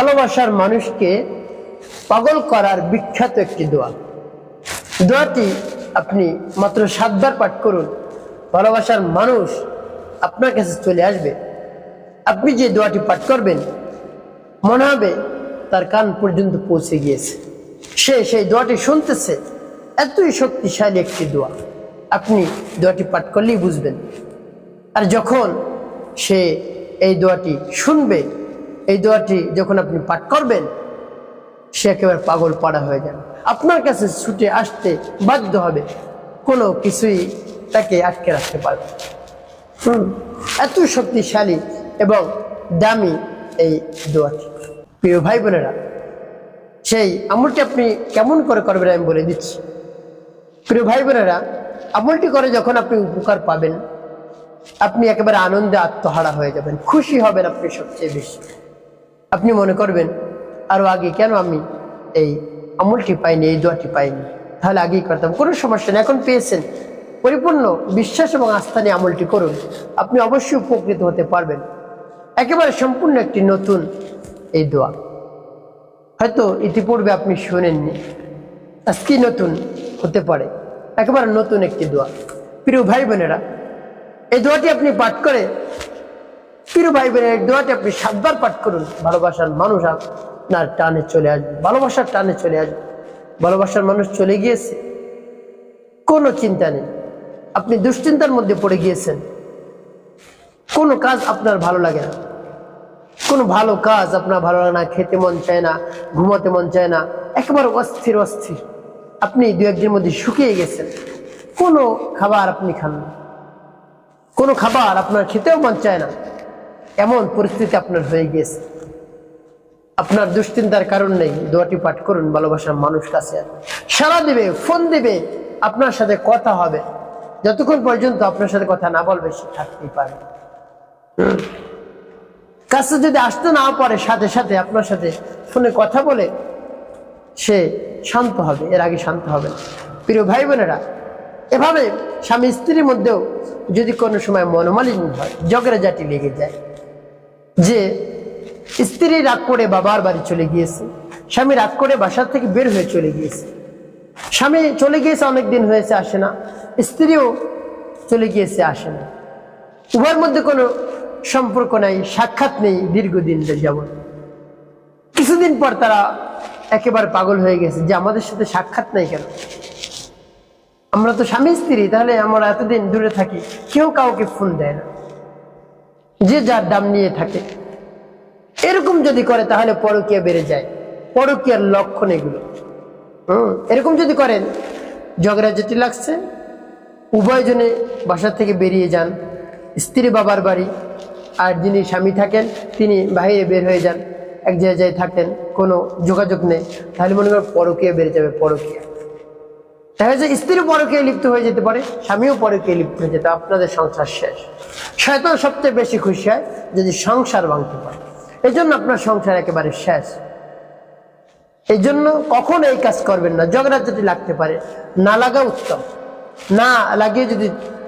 ভালোবাসার মানুষকে পাগল করার বিখ্যাত একটি দোয়া। দোয়াটি আপনি মাত্র 7 বার পাঠ করুন, ভালোবাসার মানুষ আপনার কাছে চলে আসবে। আপনি যে দোয়াটি পাঠ করবেন মনে হবে তার কান পর্যন্ত পৌঁছে গিয়েছে, সে সেই দোয়াটি শুনতেছে। এতই শক্তিশালী একটি দোয়া, আপনি দোয়াটি পাঠ করলেই বুঝবেন। আর যখন সে এই দোয়াটি শুনবে, এই দোয়াটি যখন আপনি পাঠ করবেন, সে একেবারে পাগল পাড়া হয়ে যাবে, আপনার কাছে ছুটে আসতে বাধ্য হবে, কোনো কিছুই তাকে আটকে রাখতে পারবে। এত শক্তিশালী এবং দামি এই দোয়াটি। প্রিয় ভাই বোনেরা, সেই আমলটি আপনি কেমন করে করবেন আমি বলে দিচ্ছি। প্রিয় ভাই বোনেরা, আমলটি করে যখন আপনি উপকার পাবেন, আপনি একেবারে আনন্দে আত্মহারা হয়ে যাবেন, খুশি হবেন আপনি সবচেয়ে বেশি। আপনি মনে করবেন আরো আগে কেন আমি এই আমলটি পাইনি, এই দোয়াটি পাইনি, তাহলে আগেই করতাম। কোনো সমস্যা নেই, এখন পেয়েছেন। পরিপূর্ণ বিশ্বাস এবং আস্থা নিয়ে আমলটি করুন, আপনি অবশ্যই উপকৃত হতে পারবেন। একেবারে সম্পূর্ণ একটি নতুন এই দোয়া, হয়তো ইতিপূর্বে আপনি শোনেননি, আজকে নতুন হতে পারে। একেবারে নতুন একটি দোয়া। প্রিয় ভাই বোনেরা, এই দোয়াটি আপনি পাঠ করে, প্রিয় ভাই বোনেরা, এই দোয়াটি আপনি 7 বার পাঠ করুন, ভালোবাসার মানুষ আপনার টানে চলে আসবে, ভালোবাসার টানে চলে আসবে। ভালোবাসার মানুষ চলে গিয়েছে, কোনো চিন্তা নেই। আপনি দুশ্চিন্তার মধ্যে পড়ে গিয়েছেন, কোনো কাজ আপনার ভালো লাগে না, কোনো ভালো কাজ আপনার ভালো লাগে না, খেতে মন চায় না, ঘুমাতে মন চায় না, একেবারে অস্থির অস্থির। আপনি 2-1 দিনের মধ্যে শুকিয়ে গেছেন, কোনো খাবার আপনি খান না, কোনো খাবার আপনার খেতেও মন চায় না, এমন পরিস্থিতি আপনার হয়ে গিয়েছে। আপনার দুশ্চিন্তার কারণ নেই, দোয়াটি পাঠ করুন, ভালোবাসার মানুষ কাছে সাড়া দিবে, ফোন দিবে, আপনার সাথে কথা হবে। যতক্ষণ পর্যন্ত আপনার সাথে কথা না বলবে সে থাকতেই পারে। কাছে যদি আসতে না পারে, সাথে সাথে আপনার সাথে ফোনে কথা বলে সে শান্ত হবে, এর আগে শান্ত হবে না। প্রিয় ভাই বোনেরা, এভাবে স্বামী স্ত্রীর মধ্যেও যদি কোনো সময় মনোমালিন্য হয়, ঝগড়াঝাটি লেগে যায়, যে স্ত্রী রাগ করে বাবার বাড়ি চলে গিয়েছে, স্বামী রাগ করে বাসার থেকে বের হয়ে চলে গিয়েছে, স্বামী চলে গিয়েছে অনেকদিন হয়েছে আসে না, স্ত্রীও চলে গিয়েছে আসে না, উভয়ের মধ্যে কোনো সম্পর্ক নাই, সাক্ষাৎ নেই দীর্ঘদিন যাবত। কিছুদিন পর তারা একেবারে পাগল হয়ে গেছে যে আমাদের সাথে সাক্ষাৎ নাই কেন, আমরা তো স্বামী স্ত্রী, তাহলে আমরা এতদিন দূরে থাকি, কেউ কাউকে ফোন দেয় না, যে যার দাম নিয়ে থাকে। এরকম যদি করে তাহলে পরকীয়া বেড়ে যায়, পরকীয়ার লক্ষণ এগুলো। এরকম যদি করেন, ঝগড়া যেটি লাগছে, উভয়জনে বাসা থেকে বেরিয়ে যান, স্ত্রী বাবার বাড়ি, আর যিনি স্বামী থাকেন তিনি বাইরে বের হয়ে যান, এক জায়গায় থাকেন, কোনো যোগাযোগ নেই, তাহলে মনে করেন পরকীয়া বেড়ে যাবে। পরকীয়া দেখা যায় স্ত্রী পরকীয়ায় লিপ্ত হয়ে যেতে পারে, স্বামীও পরকীয়ায় লিপ্ত হয়ে যেতে, আপনাদের সংসার শেষ। শয়তান সবচেয়ে বেশি খুশি হয় যদি সংসার ভাঙতে পারে, এই জন্য আপনার সংসার একেবারে শেষ। এই জন্য কখনো এই কাজ করবেন না, ঝগড়া যদি লাগতে পারে না লাগা উত্তম। না লাগিয়ে যদি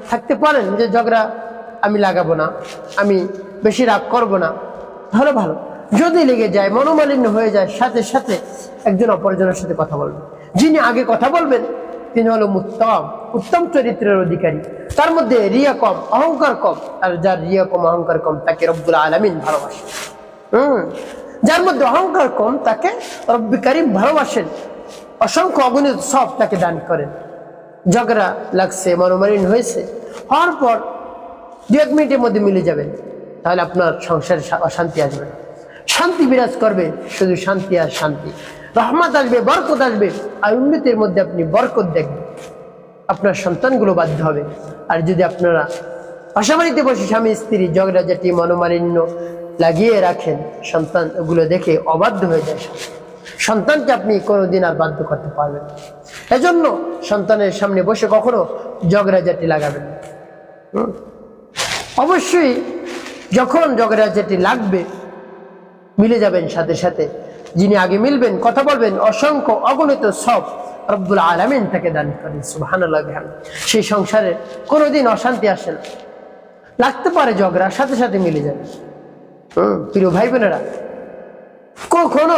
থাকতে পারেন যে ঝগড়া আমি লাগাবো না, আমি বেশি রাগ করবো না, তাহলে ভালো। যদি লেগে যায়, মনোমালিন্য হয়ে যায়, সাথে সাথে একজন অপরজনের সাথে কথা বলবেন। যিনি আগে কথা বলবেন তিনি হলো উত্তম চরিত্রের অধিকারী, তার মধ্যে রিয়া কম, অহংকার কম। আর যার রিয়া কম, অহংকার কম, তাকে রব্বুল আলামিন ভালোবাসেন। যার মধ্যে অহংকার কম তাকে রব্বুল কারীম ভালোবাসেন, অসংখ্য অগণিত সব তাকে দান করেন। ঝগড়া লাগছে, মনোমালিন্য হয়েছে, হওয়ার পর 2-1 মিনিটের মধ্যে মিলে যাবেন, তাহলে আপনার সংসারে অশান্তি আসবে না, শান্তি বিরাজ করবে, শুধু শান্তি আর শান্তি। রহমত আসবে, বরকত আসবে, আর উন্নতির মধ্যে আপনি বরকত দেখবেন। আপনার সন্তানগুলো বাধ্য হবে। আর যদি আপনারা পাশাপাশিতে বসে স্বামী স্ত্রী ঝগড়াঝাটি মনোমালিন্য লাগিয়ে রাখেন, সন্তানগুলো দেখে অবাধ্য হয়ে যায়। সন্তানকে আপনি কোনোদিন আর বাধ্য করতে পারবেন না। এজন্য সন্তানের সামনে বসে কখনো ঝগড়াঝাটি লাগাবেন না। অবশ্যই যখন ঝগড়াঝাটি লাগবে মিলে যাবেন, সাথে সাথে যিনি আগে মিলবেন, কথা বলবেন, অসংখ্য অগণিত সব রব্বুল আলামিন তাকে দান করেন। সুবহানাল্লাহ বিহামদিহি। সেই সংসারে কোনোদিন অশান্তি আসে না, লাগতে পারে ঝগড়া, সাথে সাথে মিলে যাবে। প্রিয় ভাই বোনেরা, কখনো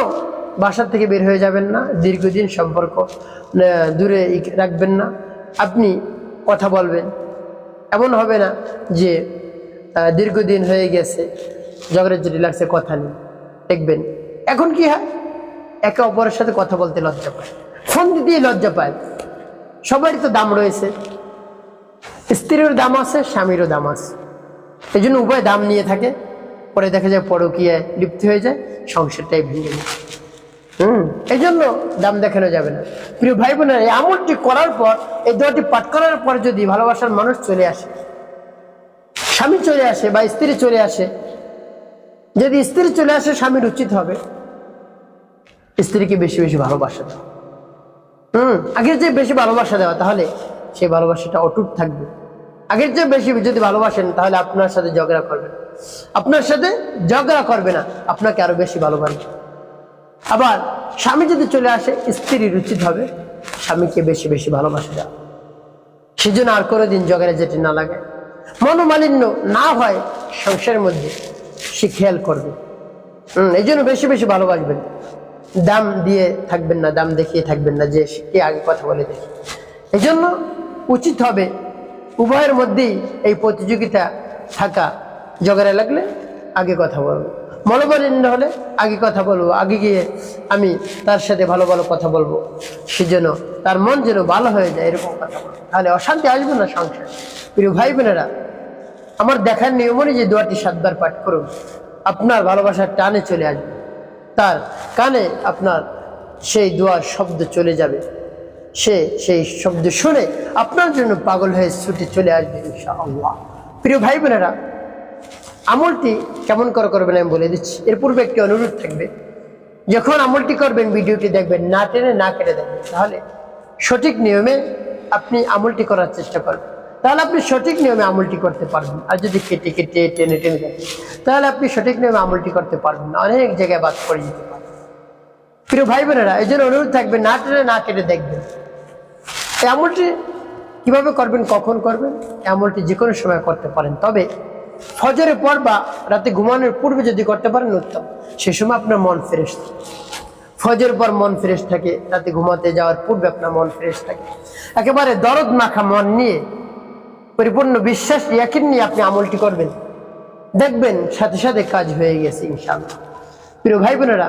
বাসা থেকে বের হয়ে যাবেন না, দীর্ঘদিন সম্পর্ক দূরে রাখবেন না। আপনি কথা বলবেন, এমন হবে না যে দীর্ঘদিন হয়ে গেছে ঝগড়াঝাটি লাগছে, কথা নেই। দেখবেন এখন কি হয়, একে অপরের সাথে কথা বলতে লজ্জা পায়, ফোন দিতেই লজ্জা পায়। সবারই তো দাম রয়েছে, স্ত্রীর দাম আছে, স্বামীরও দাম আছে। এই জন্য উভয় দাম নিয়ে থাকে, পরে দেখা যায় পরকীয়ায় লিপ্ত হয়ে যায়, সংসারটাই ভেঙে যায়। এই জন্য দাম দেখানো যাবে না। প্রিয় ভাই বোনেরা, এই আমলটি করার পর, এই দোয়াটি পাঠ করার পর যদি ভালোবাসার মানুষ চলে আসে, স্বামী চলে আসে বা স্ত্রী চলে আসে, যদি স্ত্রী চলে আসে, স্বামীর উচিত হবে স্ত্রীকে বেশি বেশি ভালোবাসা দেওয়া। আগের যে বেশি ভালোবাসা দেওয়া, তাহলে সেই ভালোবাসাটা অটুট থাকবে। আগের চেয়ে বেশি যদি ভালোবাসেন, তাহলে আপনার সাথে ঝগড়া করবে না, আপনার সাথে ঝগড়া করবে না, আপনাকে আরো বেশি ভালোবাসবে। আবার স্বামী যদি চলে আসে, স্ত্রীর উচিত হবে স্বামীকে বেশি বেশি ভালোবাসা দেওয়া। সেজন্য আর কোনোদিন ঝগড়া যেটি না লাগে, মনোমালিন্য না হয় সংসারের মধ্যে, সে খেয়াল করবে। এই জন্য বেশি বেশি ভালোবাসবেন, দাম দিয়ে থাকবেন না, দাম দেখিয়ে থাকবেন না যে কে আগে কথা বলে দেখি। এই জন্য উচিত হবে উভয়ের মধ্যেই এই প্রতিযোগিতা থাকা। ঝগড়া লাগলে আগে কথা বলবো, মনোমালিন্য হলে আগে কথা বলবো, আগে গিয়ে আমি তার সাথে ভালো ভালো কথা বলবো, সেজন্য তার মন যেন ভালো হয়ে যায়, এরকম কথা বলবো, তাহলে অশান্তি আসবে না সংসার। প্রিয় ভাই বোনেরা, আমার দেখার নিয়ম অনুযায়ী যে দোয়াটি 7 বার পাঠ করুন, আপনার ভালোবাসার টানে চলে আসবে, তার কানে আপনার সেই দোয়ার শব্দ চলে যাবে, সে সেই শব্দ শুনে আপনার জন্য পাগল হয়ে ছুটে চলে আসবে ইনশাআল্লাহ। প্রিয় ভাই বোনেরা, আমলটি কেমন করে করবেন আমি বলে দিচ্ছি। এর পূর্বে একটি অনুরোধ থাকবে, যখন আমলটি করবেন ভিডিওটি দেখবেন, না টেনে না কেটে দেখবেন, তাহলে সঠিক নিয়মে আপনি আমলটি করার চেষ্টা করবেন, তাহলে আপনি সঠিক নিয়মে আমলটি করতে পারবেন। আর যদি কেটে কেটে টেনে টেনে দেখেন, তাহলে আপনি সঠিক নিয়মে আমলটি করতে পারবেন না, অনেক জায়গায় বাদ পড়ে যেতে পারেন। প্রিয় ভাই বোনেরা, এই জন্য অনুরোধ থাকবে, না টেনে না কেটে দেখবেন। এই আমলটি কিভাবে করবেন, কখন করবেন, এই আমলটি যে কোনো সময় করতে পারেন, তবে ফজরের পর বা রাতে ঘুমানোর পূর্বে যদি করতে পারেন উত্তম। সে সময় আপনার মন ফ্রেশ থাকে, ফজরের পর মন ফ্রেশ থাকে, রাতে ঘুমাতে যাওয়ার পূর্বে আপনার মন ফ্রেশ থাকে। একেবারে দরদ মাখা মন নিয়ে, পরিপূর্ণ বিশ্বাস ইয়াকিন নিয়ে আপনি আমলটি করবেন, দেখবেন সাথে সাথে কাজ হয়ে গেছে ইনশাআল্লাহ। প্রিয় ভাই বোনেরা,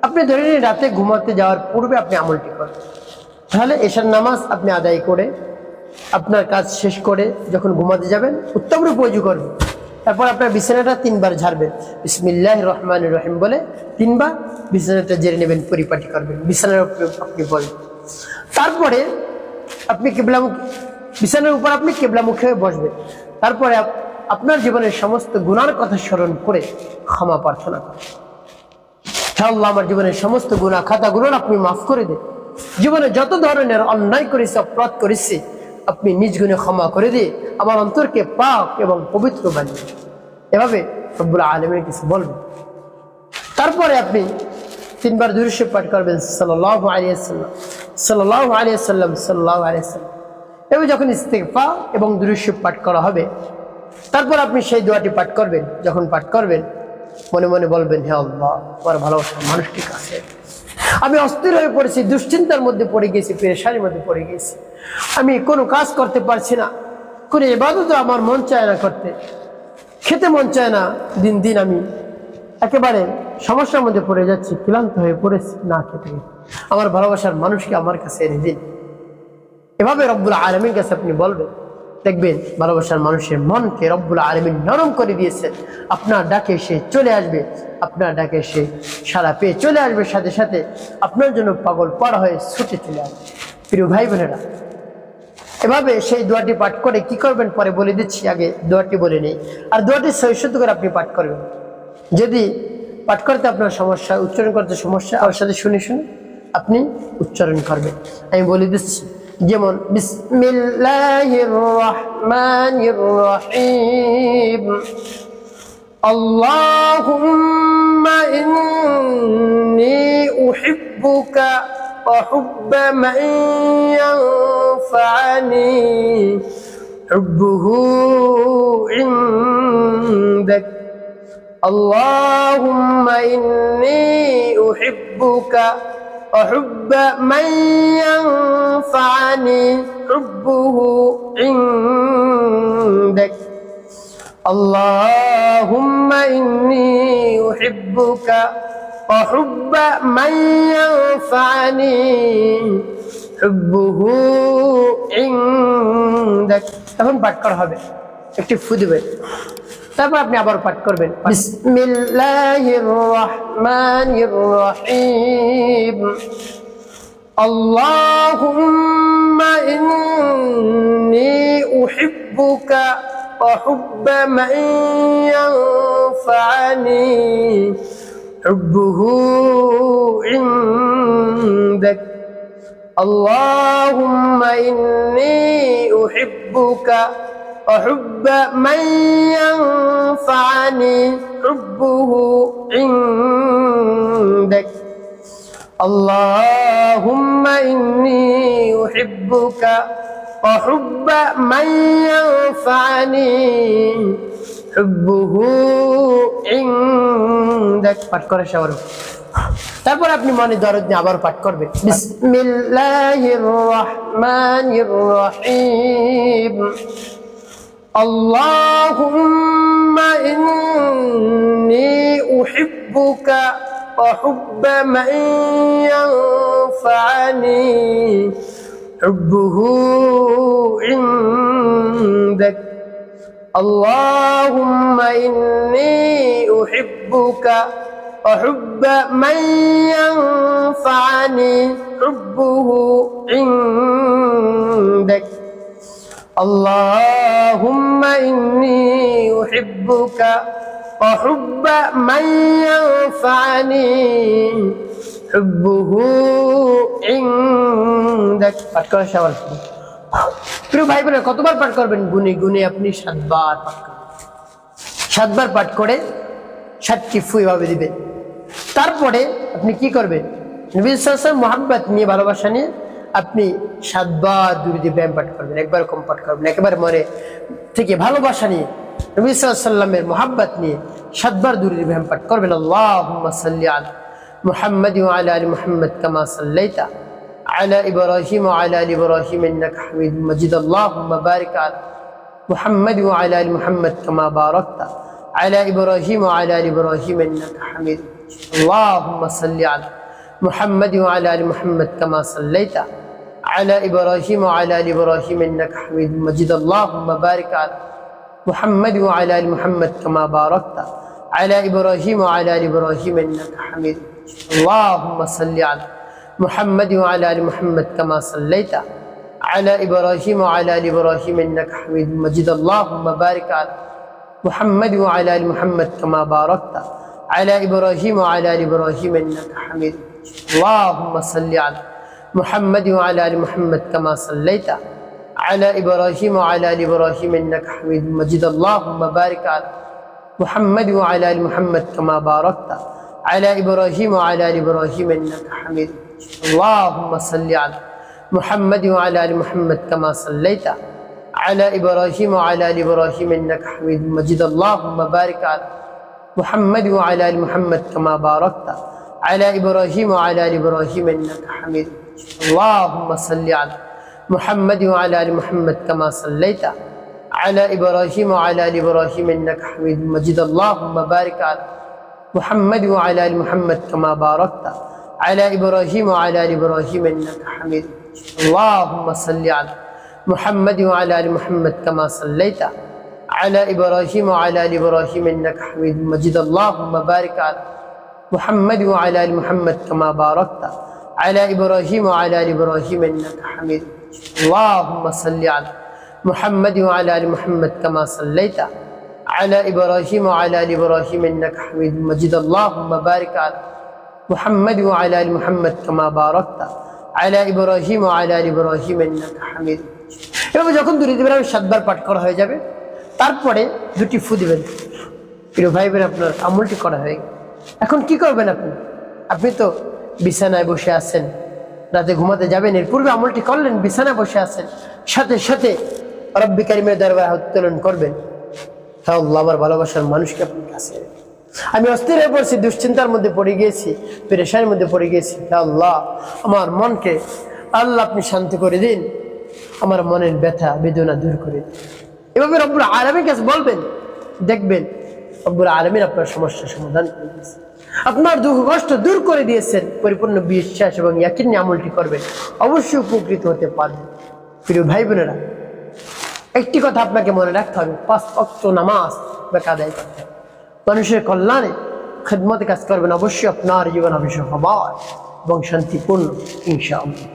আপনি ধরে নিন রাতে ঘুমাতে যাওয়ার পূর্বে আপনি আমলটি করবেন, তাহলে এশার নামাজ আপনি আদায় করে আপনার কাজ শেষ করে যখন ঘুমাতে যাবেন, উত্তম রূপে ওযু করবেন। তারপর আপনার বিছানাটা 3 বার ঝাড়বেন, বিসমিল্লাহির রহমানির রহিম বলে 3 বার বিছানাটা ঝেড়ে নেবেন, পরিপাটি করবেন, বিছানার উপরে আপনি বলবেন। তারপরে আপনি বিছানার উপর আপনি কিবলামুখী হয়ে বসবেন। তারপরে আপনার জীবনের সমস্ত গুনার কথা স্মরণ করে ক্ষমা প্রার্থনা করেন, আল্লাহ আমার জীবনের সমস্ত গুনাহ খাতাগুলো আপনি মাফ করে দেন, জীবনে যত ধরনের অন্যায় করেছি, অপরাধ করেছি, আপনি নিজ গুণে ক্ষমা করে দিয়ে আমার অন্তরকে পাক এবং পবিত্র বানিয়ে। এভাবে রব্বুল আলামিনের কাছে বলবেন। তারপরে আপনি 3 বার দুরূদ শরীফ পাঠ করবেন, সাল্লাল্লাহু আলাইহি ওয়াসাল্লাম, সাল্লাল্লাহু আলাইহি ওয়াসাল্লাম, সাল্লাল্লাহু আলাইহি ওয়াসাল্লাম। এভাবে যখন ইস্তিগফার এবং দুরূদ শরীফ পাঠ করা হবে, তারপর আপনি সেই দোয়াটি পাঠ করবেন। যখন পাঠ করবেন, মনে মনে বলবেন, হে আল্লাহ, আমার ভালোবাসার মানুষটির কাছে আমি অস্থির হয়ে পড়েছি, দুশ্চিন্তার মধ্যে পড়ে গেছি, পেরেশানির মধ্যে পড়ে গেছি, আমি কোনো কাজ করতে পারছি না, কোনো ইবাদত আমার মন চায় না করতে, খেতে মন চায় না, দিন দিন আমি একেবারে সমস্যার মধ্যে পড়ে যাচ্ছি, ক্লান্ত হয়ে পড়েছি না খেতে, আমার ভালোবাসার মানুষকে আমার কাছে এনে দিন। এভাবে রব্বুল আলামিনের কাছে আপনি বলবেন, দেখবেন ভালোবাসার মানুষের মনকে রব্বুল আলামিন নরম করে দিয়েছেন, আপনার ডাকে সে চলে আসবে, আপনার ডাকে সে সাড়া পেয়ে চলে আসবে, সাথে সাথে আপনার জন্য পাগল পাড়া হয়ে ছুটে চলে আসবে। প্রিয় ভাই বোনেরা, এভাবে সেই দোয়াটি পাঠ করে কি করবেন পরে বলে দিচ্ছি, আগে দোয়াটি বলে নেই। আর দোয়াটি সহিষ্ণুতা করে আপনি পাঠ করবেন। যদি পাঠ করতে আপনার সমস্যা, উচ্চারণ করতে সমস্যা, আমার সাথে শুনে শুনে আপনি উচ্চারণ করবেন। আমি বলে দিচ্ছি, যেমন বিসমিল্লাহির রহমানির রহিম, আল্লাহুম্মা ইন্নী উহিব্বুকা ওয়া হুব্বা মান ইয়ানফা'নি হুব্বুহু ইনদাক আল্লাহুম্মা ইন্নী উহিব্বুকা ওয়া হুব্বা মান ইয়ানফা'নি হুব্বুহু ইনদাক আল্লাহুম্মা ইন্নী উহিব্বুকা ওয়া হুব্বা মান ইয়ানফা'নি হুব্বুহু ইনদাক। তখন পাঠ করা হবে, একটি ফু দিবেন, তারপর আপনি আবার পাঠ করবেন বিসমিল্লাহির রহমানির রহিম আল্লাহুম্মা ইন্নী উহিব্বুকা ওয়া হুব্বা মান ইয়ানফা'নি হুব্বুহু ইনদাক اللهم إني أحبك وحب من ينفعني حبه عندك اللهم إني أحبك وحب من ينفعني حبه عندك পাঠ করে সবার তারপর আপনি মনে দরদ নিয়ে আবার পাঠ করবেন বিসমিল্লাহির রহমানির রহিম আল্লাহুম্মা ইন্নী উহিব্বুকা ওয়া হুব্বা মান ইয়ানফা'নি হুব্বুহু ইনদাক আল্লাহুম্মা ইন্নী উহিব্বুকা وحب من ينفعني حبه عندك اللهم إني أحبك وحب من ينفعني حبه عندك পাঠ করা সবার প্রিয় ভাই বোনেরা কতবার পাঠ করবেন? গুনে গুনে আপনি 7 বার পাঠ করবেন। 7 বার পাঠ করে 7টি ফু এভাবে দিবেন। তারপরে আপনি কি করবেন? নবী সাল্লাল্লাহু আলাইহি ওয়াসাল্লাম মুহাব্বত নিয়ে, ভালোবাসা নিয়ে আপনি 7 বার দুরূদ ইব্রাহিম পাঠ করবেন। একবার কম পাঠ করবেন, একেবারে মনে থেকে ভালোবাসা নিয়ে নবী সাল্লাল্লাহু আলাইহি ওয়াসাল্লামের মুহাব্বত নিয়ে 7 বার দুরূদ ইব্রাহিম পাঠ করবেন। আল্লাহুম্মা সাল্লি আলা মুহাম্মাদ ওয়া আলা আলি মুহাম্মাদ কামা সাল্লাইতা আলা ইব্রাহিম ওয়া আলা আলি ইব্রাহিম ইন্নাকা হামিদুম মাজিদ আল্লাহুম্মা বারিক আলা মুহাম্মাদ ওয়া আলা আলি মুহাম্মাদ কামা বারাকতা على إبراهيم وعلى آل إبراهيم إنك حميد اللهم صل على محمد وعلى آل محمد كما صليت على إبراهيم وعلى آل إبراهيم إنك حميد مجيد اللهم بارك على محمد وعلى آل محمد كما باركت على إبراهيم وعلى آل إبراهيم إنك حميد اللهم صل على محمد وعلى آل محمد كما صليت على إبراهيم وعلى آل إبراهيم إنك حميد مجيد اللهم بارك على محمد وعلى آل محمد كما باركت على إبراهيم وعلى آل إبراهيم إنك حميد اللهم صل على محمد وعلى آل محمد كما صليت على إبراهيم وعلى آل إبراهيم إنك حميد مجيد اللهم بارك على محمد وعلى آل محمد كما باركت على إبراهيم وعلى آل إبراهيم إنك حميد اللهم صل على محمد وعلى آل محمد كما صليت على إبراهيم وعلى آل إبراهيم إنك حميد مجيد اللهم بارك على محمد وعلى آل محمد كما باركت على إبراهيم وعلى آل إبراهيم إنك حميد اللهم صل على محمد وعلى آل محمد كما صليت على إبراهيم وعلى آل إبراهيم إنك حميد مجيد اللهم بارك على محمد وعلى آل محمد كما باركت على إبراهيم وعلى آل إبراهيم إنك حميد اللهم صل على محمد وعلى آل محمد كما صليت على إبراهيم وعلى آل إبراهيم إنك حميد مجيد اللهم بارك على محمد وعلى آل محمد كما باركت على إبراهيم وعلى آل إبراهيم إنك حميد اللهم صل على محمد وعلى آل محمد كما صليت على إبراهيم وعلى آل إبراهيم إنك حميد مجيد اللهم بارك على محمد وعلى آل محمد كما باركت على إبراهيم وعلى آل إبراهيم إنك حميد এভাবে যখন দুরূদ ইব্রাহিম 7 বার পাঠ করা হয়ে যাবে, তারপরে 2টি ফু দিবেন। প্রিয় ভাই বোন, আপনার আমলটি করা হয়ে গেল। এখন কি করবেন? আপনি তো বিছানায় বসে আছেন, রাতে ঘুমাতে যাবেন, এর পূর্বে আমলটি করলেন, বিছানায় বসে আছেন, সাথে সাথে রব্বি কারীমের দরবারে হাত উত্তোলন করবেন, হে আল্লাহ, আমার ভালোবাসার মানুষকে আপনার কাছে আমি অস্থির হয়ে পড়ছি, দুশ্চিন্তার মধ্যে পড়ে গিয়েছি, পেরেশানির মধ্যে পড়ে গিয়েছি। হে আল্লাহ, আমার মনকে আল্লাহ আপনি শান্ত করে দিন, আমার মনের ব্যথা বেদনা দূর করে দিন। এভাবে রব্বুল আলামিনের কাছে বলবেন, দেখবেন রব্বুল আলামিন আপনার সমস্যার সমাধান করে দিয়েছেন, আপনার দুঃখ কষ্ট দূর করে দিয়েছেন। পরিপূর্ণ বিশ্বাস এবং ইয়াকিন নিয়ে আমলটি করবেন, অবশ্যই উপকৃত হতে পারবেন। প্রিয় ভাই বোনেরা, একটি কথা আপনাকে মনে রাখতে হবে, 5 ওয়াক্ত নামাজ আপনাকে আদায় করতে হবে। মানুষের কল্যাণে খেদমতে কাজ করবেন, অবশ্যই আপনার জীবন হবে সফল এবং শান্তিপূর্ণ ইনশাআল্লাহ।